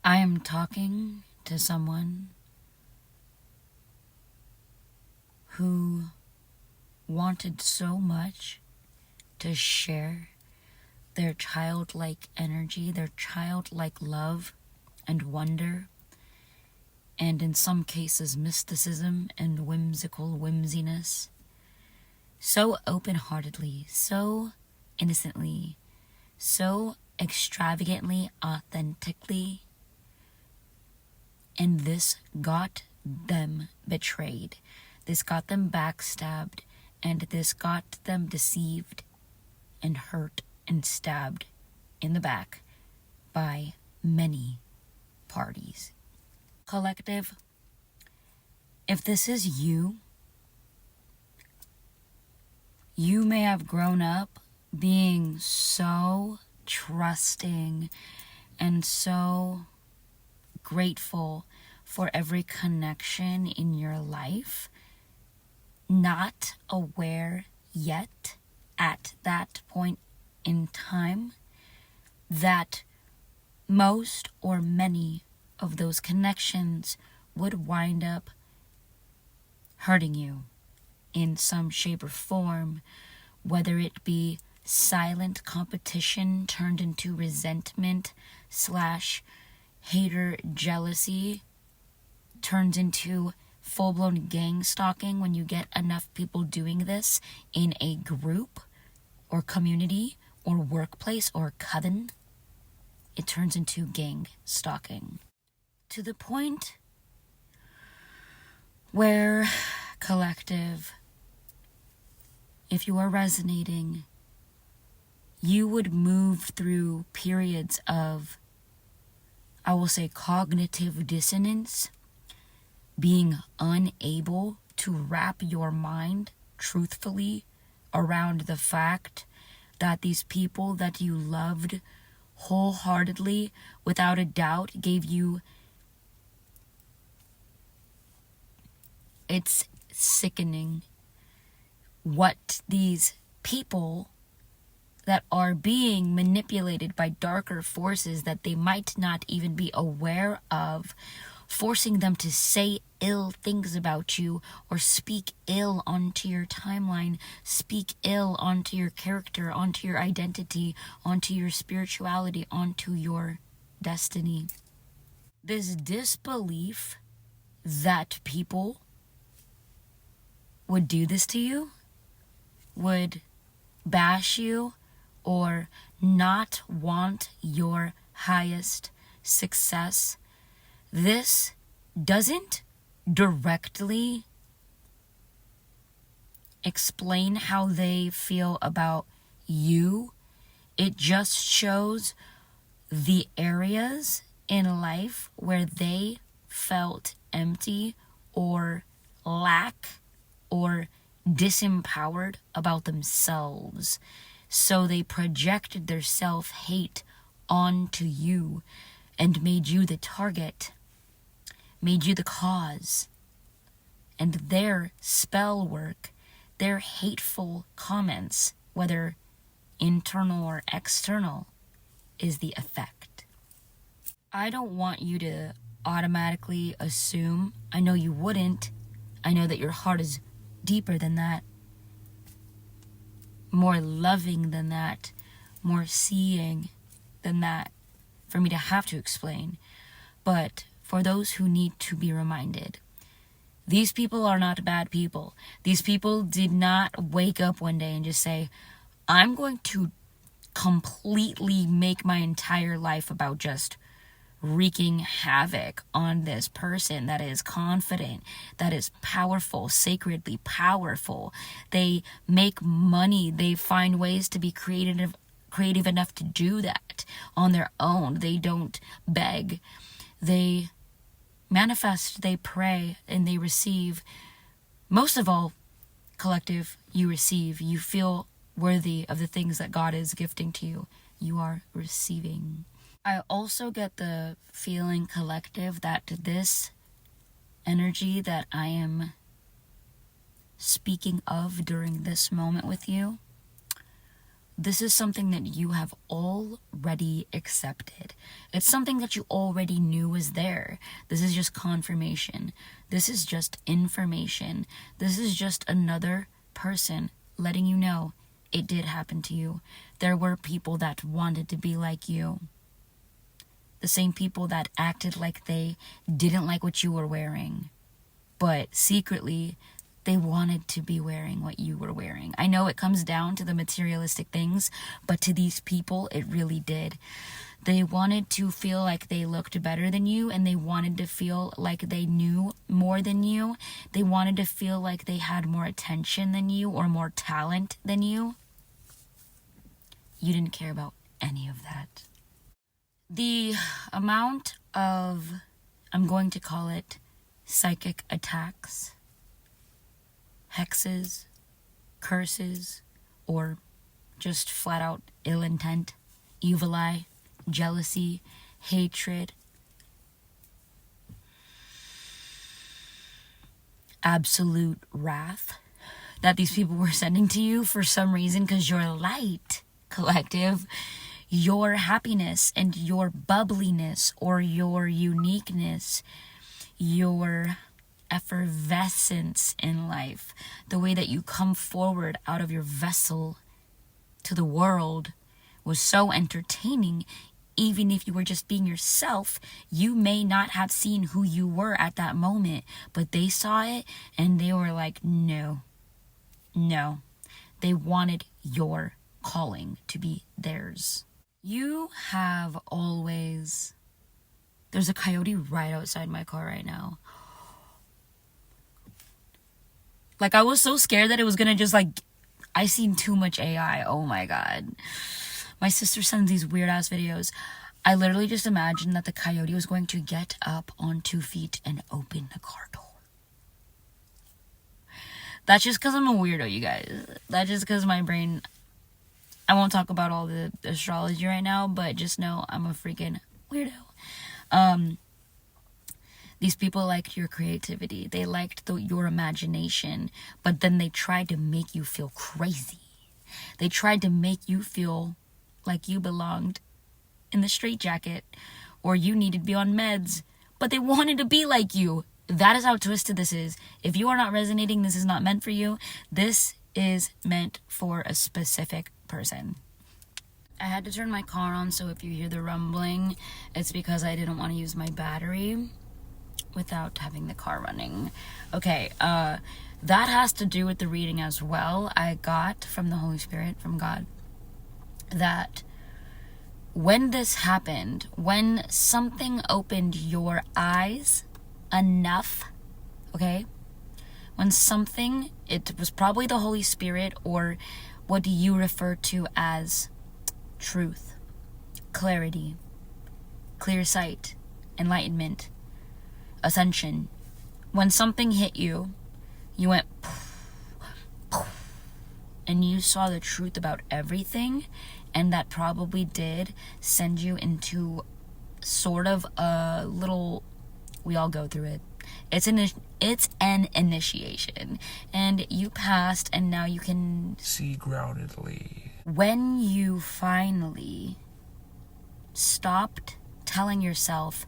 I am talking to someone who wanted so much to share their childlike energy, their childlike love and wonder, and in some cases mysticism and whimsical whimsiness, so open-heartedly, so innocently, so extravagantly, authentically, and this got them betrayed. This got them backstabbed, and this got them deceived and hurt and stabbed in the back by many parties. Collective, if this is you, you may have grown up being so trusting and so grateful for every connection in your life, not aware yet at that point in time that most or many of those connections would wind up hurting you in some shape or form, whether it be silent competition turned into resentment / hater jealousy turns into full-blown gang stalking when you get enough people doing this in a group or community or workplace or coven. It turns into gang stalking to the point where, collective, if you are resonating, you would move through periods of, I will say, cognitive dissonance, being unable to wrap your mind truthfully around the fact that these people that you loved wholeheartedly, without a doubt, gave you. It's sickening what these people that are being manipulated by darker forces that they might not even be aware of, forcing them to say ill things about you or speak ill onto your timeline, speak ill onto your character, onto your identity, onto your spirituality, onto your destiny. This disbelief that people would do this to you, would bash you, or not want your highest success, this doesn't directly explain how they feel about you. It just shows the areas in life where they felt empty or lack or disempowered about themselves. So they projected their self-hate onto you and made you the target, made you the cause. And their spell work, their hateful comments, whether internal or external, is the effect. I don't want you to automatically assume, I know you wouldn't, I know that your heart is deeper than that, more loving than that, more seeing than that, for me to have to explain. But for those who need to be reminded, these people are not bad people. These people did not wake up one day and just say, I'm going to completely make my entire life about just wreaking havoc on this person that is confident, that is powerful, sacredly powerful. They make money. They find ways to be creative enough to do that on their own. They don't beg. They manifest, they pray, and they receive. Most of all, collective, you receive. You feel worthy of the things that God is gifting to you. You are receiving. I also get the feeling, collective, that this energy that I am speaking of during this moment with you, this is something that you have already accepted. It's something that you already knew was there. This is just confirmation. This is just information. This is just another person letting you know it did happen to you. There were people that wanted to be like you. The same people that acted like they didn't like what you were wearing, but secretly they wanted to be wearing what you were wearing. I know it comes down to the materialistic things, but to these people, it really did. They wanted to feel like they looked better than you, and they wanted to feel like they knew more than you. They wanted to feel like they had more attention than you or more talent than you. You didn't care about any of that. The amount of, I'm going to call it, psychic attacks, hexes, curses, or just flat out ill intent, evil eye, jealousy, hatred, absolute wrath that these people were sending to you for some reason, because you're light, collective. Your happiness and your bubbliness or your uniqueness, your effervescence in life, the way that you come forward out of your vessel to the world was so entertaining. Even if you were just being yourself, you may not have seen who you were at that moment, but they saw it and they were like, no. They wanted your calling to be theirs. You have always... There's a coyote right outside my car right now. Like, I was so scared that it was gonna just like... I seen too much AI. Oh my god. My sister sends these weird ass videos. I literally just imagined that the coyote was going to get up on 2 feet and open the car door. That's just because I'm a weirdo, you guys. That's just because my brain... I won't talk about all the astrology right now, but just know I'm a freaking weirdo. These people liked your creativity. They liked your imagination, but then they tried to make you feel crazy. They tried to make you feel like you belonged in the straitjacket, or you needed to be on meds, but they wanted to be like you. That is how twisted this is. If you are not resonating, this is not meant for you. This is meant for a specific person. I had to turn my car on, so if you hear the rumbling, it's because I didn't want to use my battery without having the car running. Okay, that has to do with the reading as well. I got from the Holy Spirit, from God, that when this happened, when something opened your eyes enough, okay, when something, it was probably the Holy Spirit, or what do you refer to as truth, clarity, clear sight, enlightenment, ascension. When something hit you, you went poof, poof, and you saw the truth about everything, and that probably did send you into sort of a little, we all go through it. It's an initiation, and you passed, and now you can see groundedly. When you finally stopped telling yourself,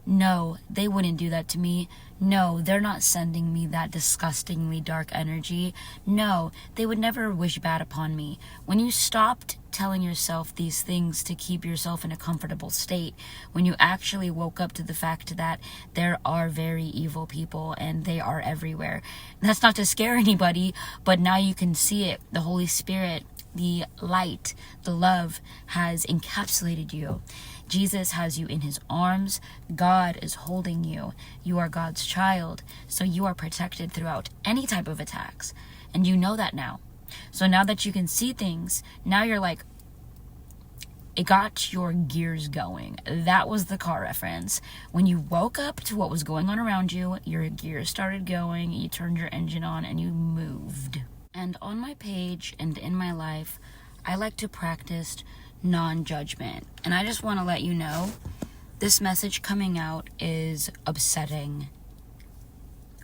no, they wouldn't do that to me. No, they're not sending me that disgustingly dark energy. No, they would never wish bad upon me. When you stopped telling yourself these things to keep yourself in a comfortable state, when you actually woke up to the fact that there are very evil people and they are everywhere. And that's not to scare anybody, but now you can see it. The Holy Spirit, the light, the love has encapsulated you. Jesus has you in his arms. God is holding you. You are God's child. So you are protected throughout any type of attacks. And you know that now. So now that you can see things, now you're like, it got your gears going. That was the car reference. When you woke up to what was going on around you, your gears started going, you turned your engine on, and you moved. And on my page and in my life, I like to practice non-judgment. And I just want to let you know, this message coming out is upsetting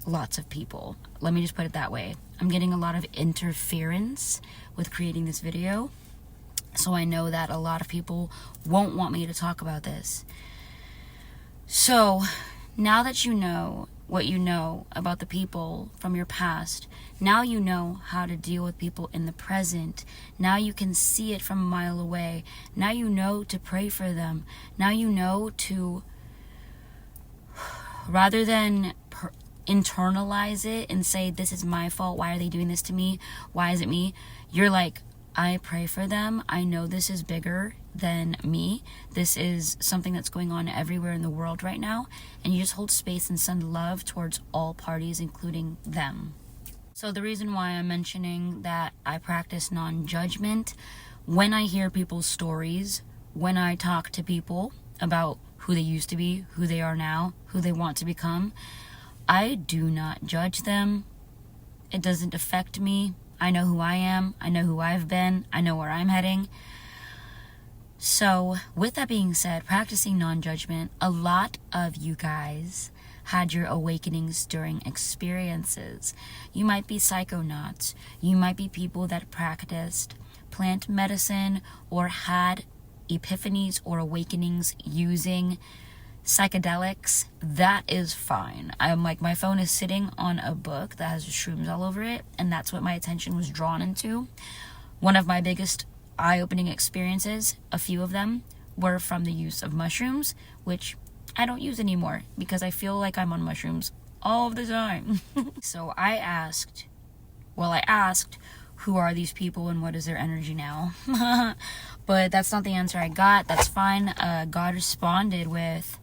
lots of people. Let me just put it that way. I'm getting a lot of interference with creating this video. So I know that a lot of people won't want me to talk about this. So now that you know what you know about the people from your past, now you know how to deal with people in the present. Now you can see it from a mile away. Now you know to pray for them. Now you know to, rather than internalize it and say, this is my fault, why are they doing this to me, why is it me, you're like, I pray for them. I know this is bigger than me. This is something that's going on everywhere in the world right now. And you just hold space and send love towards all parties, including them. So the reason why I'm mentioning that I practice non-judgment, when I hear people's stories, when I talk to people about who they used to be, who they are now, who they want to become, I do not judge them. It doesn't affect me. I know who I am. I know who I've been. I know where I'm heading. So, with that being said, practicing non-judgment, a lot of you guys had your awakenings during experiences. You might be psychonauts. You might be people that practiced plant medicine or had epiphanies or awakenings using psychedelics. That is fine. I'm like, my phone is sitting on a book that has shrooms all over it, and that's what my attention was drawn into. One of my biggest eye-opening experiences, a few of them, were from the use of mushrooms, which I don't use anymore because I feel like I'm on mushrooms all of the time. So I asked, who are these people and what is their energy now? But that's not the answer I got. That's fine. God responded with,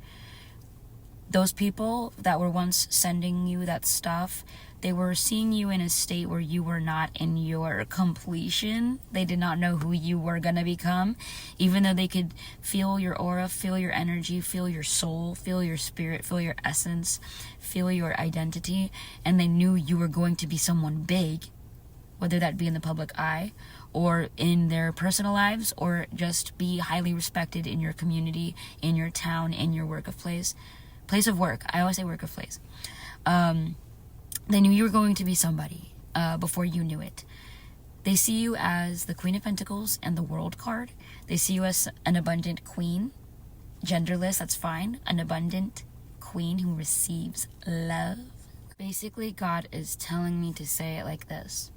those people that were once sending you that stuff, they were seeing you in a state where you were not in your completion. They did not know who you were going to become, even though they could feel your aura, feel your energy, feel your soul, feel your spirit, feel your essence, feel your identity, and they knew you were going to be someone big, whether that be in the public eye or in their personal lives, or just be highly respected in your community, in your town, in your place of work. I always say work of place. They knew you were going to be somebody before you knew it. They see you as the Queen of Pentacles and the World card. They see you as an abundant queen. Genderless, that's fine. An abundant queen who receives love. Basically, God is telling me to say it like this.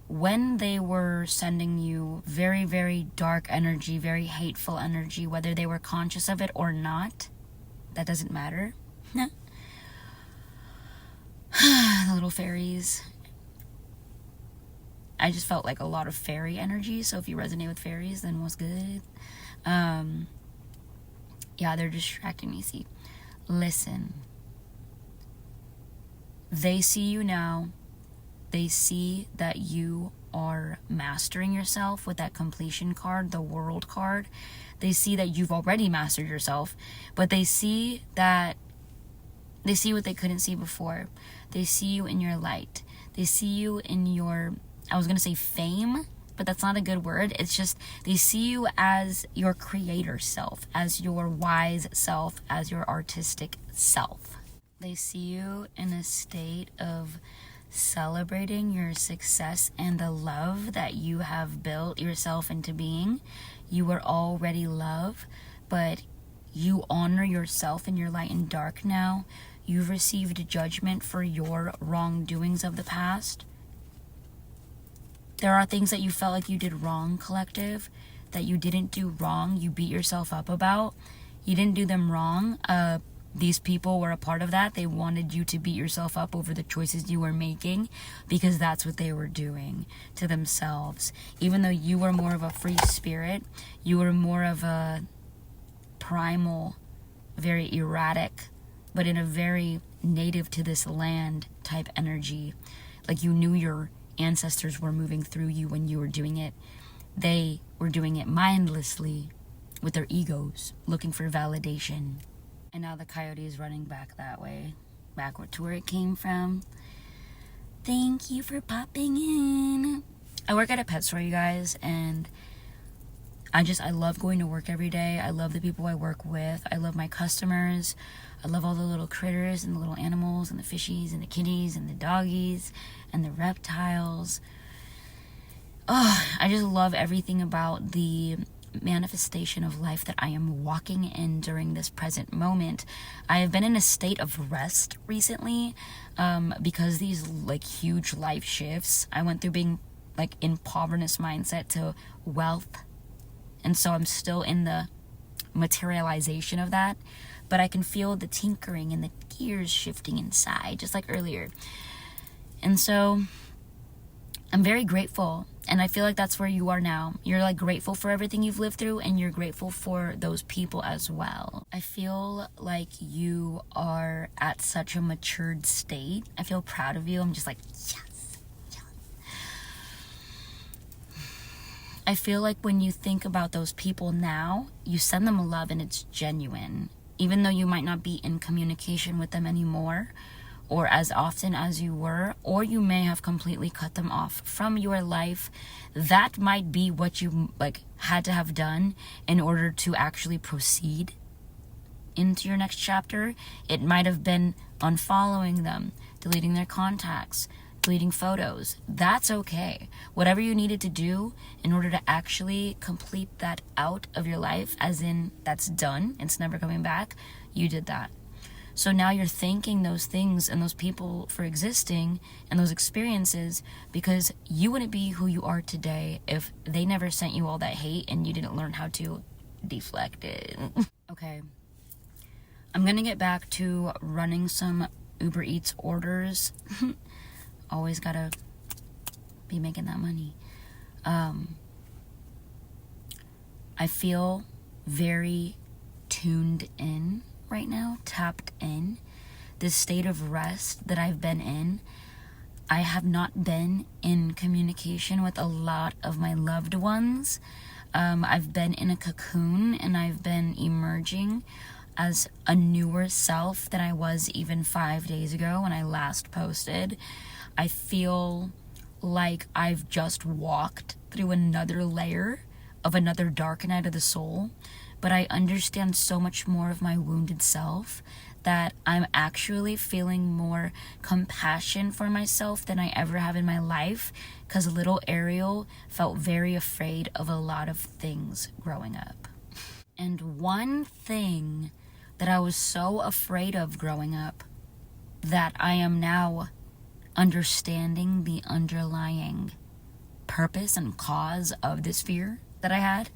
When they were sending you very, very dark energy, very hateful energy, whether they were conscious of it or not, that doesn't matter. The little fairies. I just felt like a lot of fairy energy, so if you resonate with fairies, then what's good? Yeah, they're distracting me, see. Listen. They see you now. They see that you are mastering yourself with that completion card, the World card. They see that you've already mastered yourself, but they see what they couldn't see before. They see you in your light. They see you in your, I was going to say fame, but that's not a good word. It's just, they see you as your creator self, as your wise self, as your artistic self. They see you in a state of celebrating your success and the love that you have built yourself into being. You are already love, but you honor yourself in your light and dark now. You've received judgment for your wrongdoings of the past. There are things that you felt like you did wrong, collective, that you didn't do wrong, you beat yourself up about. You didn't do them wrong. These people were a part of that. They wanted you to beat yourself up over the choices you were making because that's what they were doing to themselves. Even though you were more of a free spirit, you were more of a primal, very erratic, but in a very native to this land type energy. Like you knew your ancestors were moving through you when you were doing it. They were doing it mindlessly with their egos, looking for validation. And now the coyote is running back that way, back to where it came from. Thank you for popping in. I work at a pet store, you guys, and I love going to work every day. I love the people I work with. I love my customers. I love all the little critters and the little animals and the fishies and the kitties and the doggies and the reptiles. I just love everything about the manifestation of life that I am walking in during this present moment. I have been in a state of rest recently, because these like huge life shifts. I went through being like in poverty mindset to wealth, and so I'm still in the materialization of that, but I can feel the tinkering and the gears shifting inside, just like earlier. And so I'm very grateful, and I feel like that's where you are now. You're like grateful for everything you've lived through, and you're grateful for those people as well. I feel like you are at such a matured state. I feel proud of you. I'm just like, yes. I feel like when you think about those people now, you send them love and it's genuine. Even though you might not be in communication with them anymore, or as often as you were, or you may have completely cut them off from your life, that might be what you like had to have done in order to actually proceed into your next chapter. It might have been unfollowing them, deleting their contacts, deleting photos. That's okay. Whatever you needed to do in order to actually complete that out of your life, as in that's done, it's never coming back, you did that. So now you're thanking those things and those people for existing and those experiences, because you wouldn't be who you are today if they never sent you all that hate and you didn't learn how to deflect it. Okay. I'm gonna get back to running some Uber Eats orders. Always gotta be making that money. I feel very tuned in right now, tapped in. This state of rest that I've been in. I have not been in communication with a lot of my loved ones. I've been in a cocoon, and I've been emerging as a newer self than I was even 5 days ago when I last posted. I feel like I've just walked through another layer of another dark night of the soul, but I understand so much more of my wounded self that I'm actually feeling more compassion for myself than I ever have in my life, because little Ariel felt very afraid of a lot of things growing up. And one thing that I was so afraid of growing up, that I am now understanding the underlying purpose and cause of this fear that I had,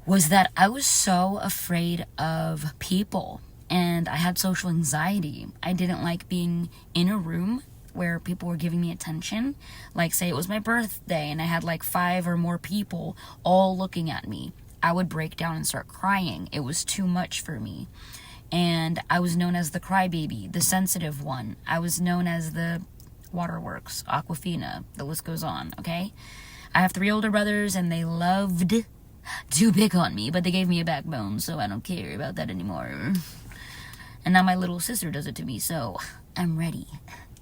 was that I was so afraid of people, and I had social anxiety. I didn't like being in a room where people were giving me attention. Like, say it was my birthday and I had like 5 or more people all looking at me. I would break down and start crying. It was too much for me. And I was known as the crybaby, the sensitive one. I was known as the Waterworks, Aquafina, the list goes on, okay? I have 3 older brothers, and they loved to pick on me, but they gave me a backbone, so I don't care about that anymore. And now my little sister does it to me, so I'm ready.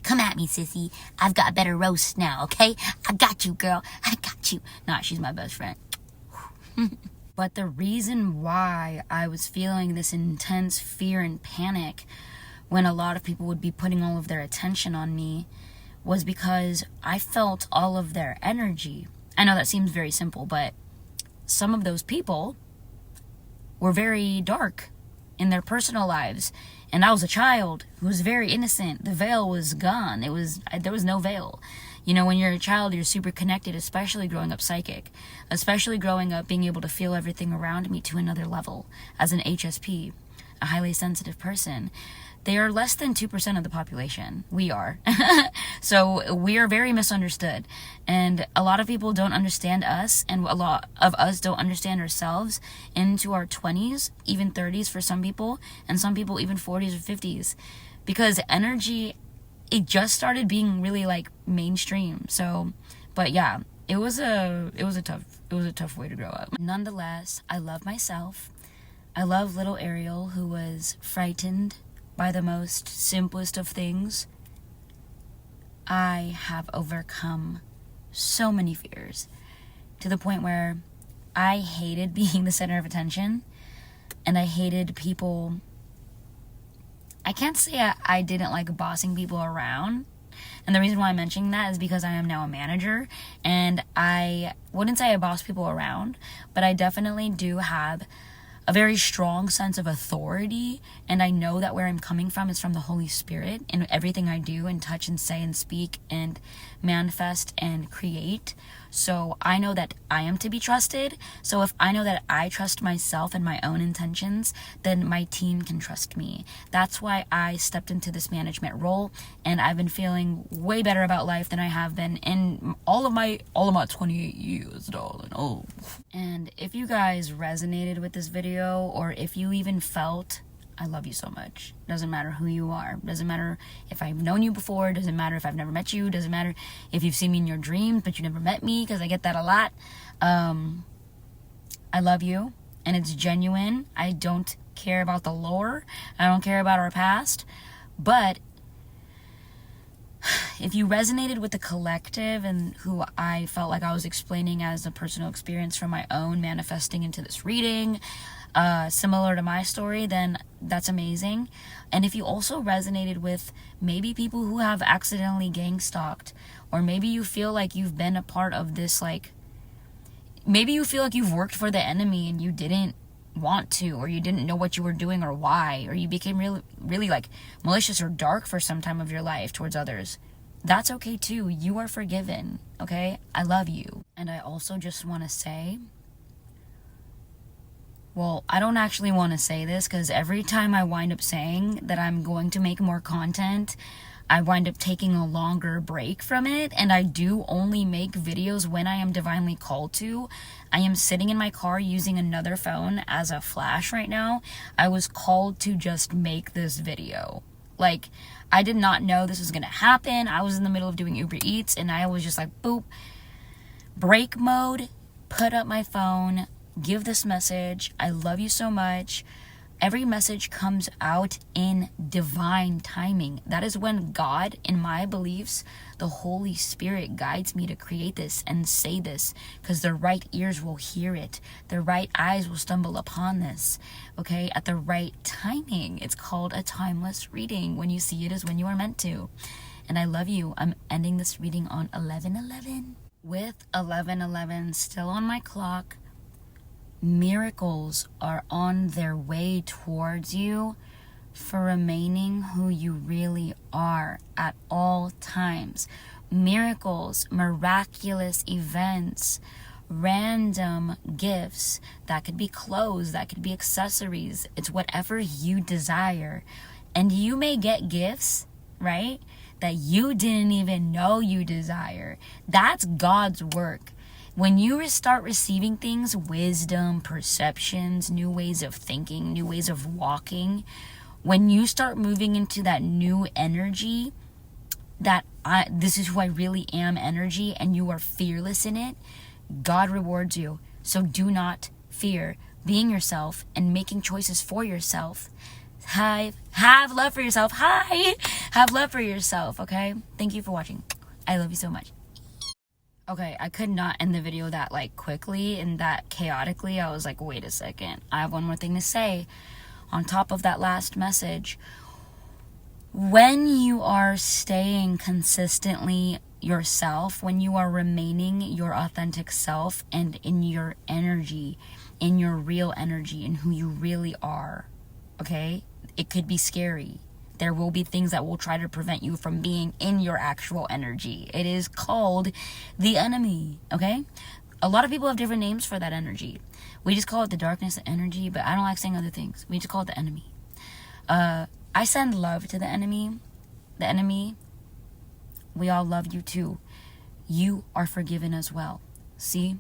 Come at me, sissy. I've got better roast now, okay? I got you, girl. I got you. Nah, she's my best friend. But the reason why I was feeling this intense fear and panic when a lot of people would be putting all of their attention on me was because I felt all of their energy. I know that seems very simple, but some of those people were very dark in their personal lives. And I was a child who was very innocent. The veil was gone. There was no veil. You know, when you're a child, you're super connected, especially growing up psychic, especially growing up being able to feel everything around me to another level as an HSP, a highly sensitive person. They are less than 2% of the population. We are. So we are very misunderstood. And a lot of people don't understand us, and a lot of us don't understand ourselves into our 20s, even 30s for some people, and some people even 40s or 50s. Because energy, it just started being really like mainstream. So, but yeah, it was a tough way to grow up. Nonetheless, I love myself. I love little Ariel, who was frightened by the most simplest of things. I have overcome so many fears to the point where I hated being the center of attention, and I hated people. I can't say I didn't like bossing people around, And the reason why I'm mentioning that is because I am now a manager, and I wouldn't say I boss people around, but I definitely do have a very strong sense of authority, and I know that where I'm coming from is from the Holy Spirit in everything I do and touch and say and speak and manifest and create. So I know that I am to be trusted. So if I know that I trust myself and my own intentions, then my team can trust me. That's why I stepped into this management role, and I've been feeling way better about life than I have been in all of my 28 years, darling. Oh. And if you guys resonated with this video, or if you even felt, I love you so much. Doesn't matter who you are. Doesn't matter if I've known you before. Doesn't matter if I've never met you. Doesn't matter if you've seen me in your dreams, but you never met me, because I get that a lot. I love you, and it's genuine. I don't care about the lore. I don't care about our past. But if you resonated with the collective and who I felt like I was explaining as a personal experience from my own manifesting into this reading, similar to my story, then that's amazing. And if you also resonated with maybe people who have accidentally gang stalked, or maybe you feel like you've been a part of this, like, maybe you feel like you've worked for the enemy and you didn't want to, or you didn't know what you were doing or why, or you became really like malicious or dark for some time of your life towards others, that's okay too. You are forgiven, okay? I love you. And I also just want to say, well, I don't actually want to say this, because every time I wind up saying that I'm going to make more content, I wind up taking a longer break from it, and I do only make videos when I am divinely called to. I am sitting in my car using another phone as a flash right now. I was called to just make this video. Like, I did not know this was going to happen. I was in the middle of doing Uber Eats, and I was just like, boop, break mode, put up my phone, give this message. I love you so much. Every message comes out in divine timing. That is when God, in my beliefs, the Holy Spirit guides me to create this and say this, because the right ears will hear it. The right eyes will stumble upon this, okay, at the right timing. It's called a timeless reading. When you see it is when you are meant to. And I love you. I'm ending this reading on 11/11. With 11/11 still on my clock, miracles are on their way towards you for remaining who you really are at all times. Miracles, miraculous events, random gifts. That could be clothes, that could be accessories. It's whatever you desire. And you may get gifts, right, that you didn't even know you desire. That's God's work. When you start receiving things, wisdom, perceptions, new ways of thinking, new ways of walking, when you start moving into that new energy, that this is who I really am energy, and you are fearless in it, God rewards you. So do not fear being yourself and making choices for yourself. Have love for yourself. Have love for yourself, okay? Thank you for watching. I love you so much. Okay, I could not end the video that quickly and that chaotically. I was like, wait a second. I have one more thing to say on top of that last message. When you are staying consistently yourself, when you are remaining your authentic self and in your energy, in your real energy, in who you really are, okay? It could be scary. There will be things that will try to prevent you from being in your actual energy. It is called the enemy, okay? A lot of people have different names for that energy. We just call it the darkness energy, but I don't like saying other things. We just call it the enemy. I send love to the enemy. The enemy, we all love you too. You are forgiven as well. See?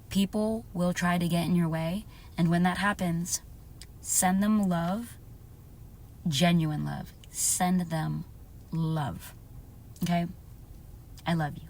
People will try to get in your way, and when that happens, send them love, genuine love. Send them love. Okay? I love you.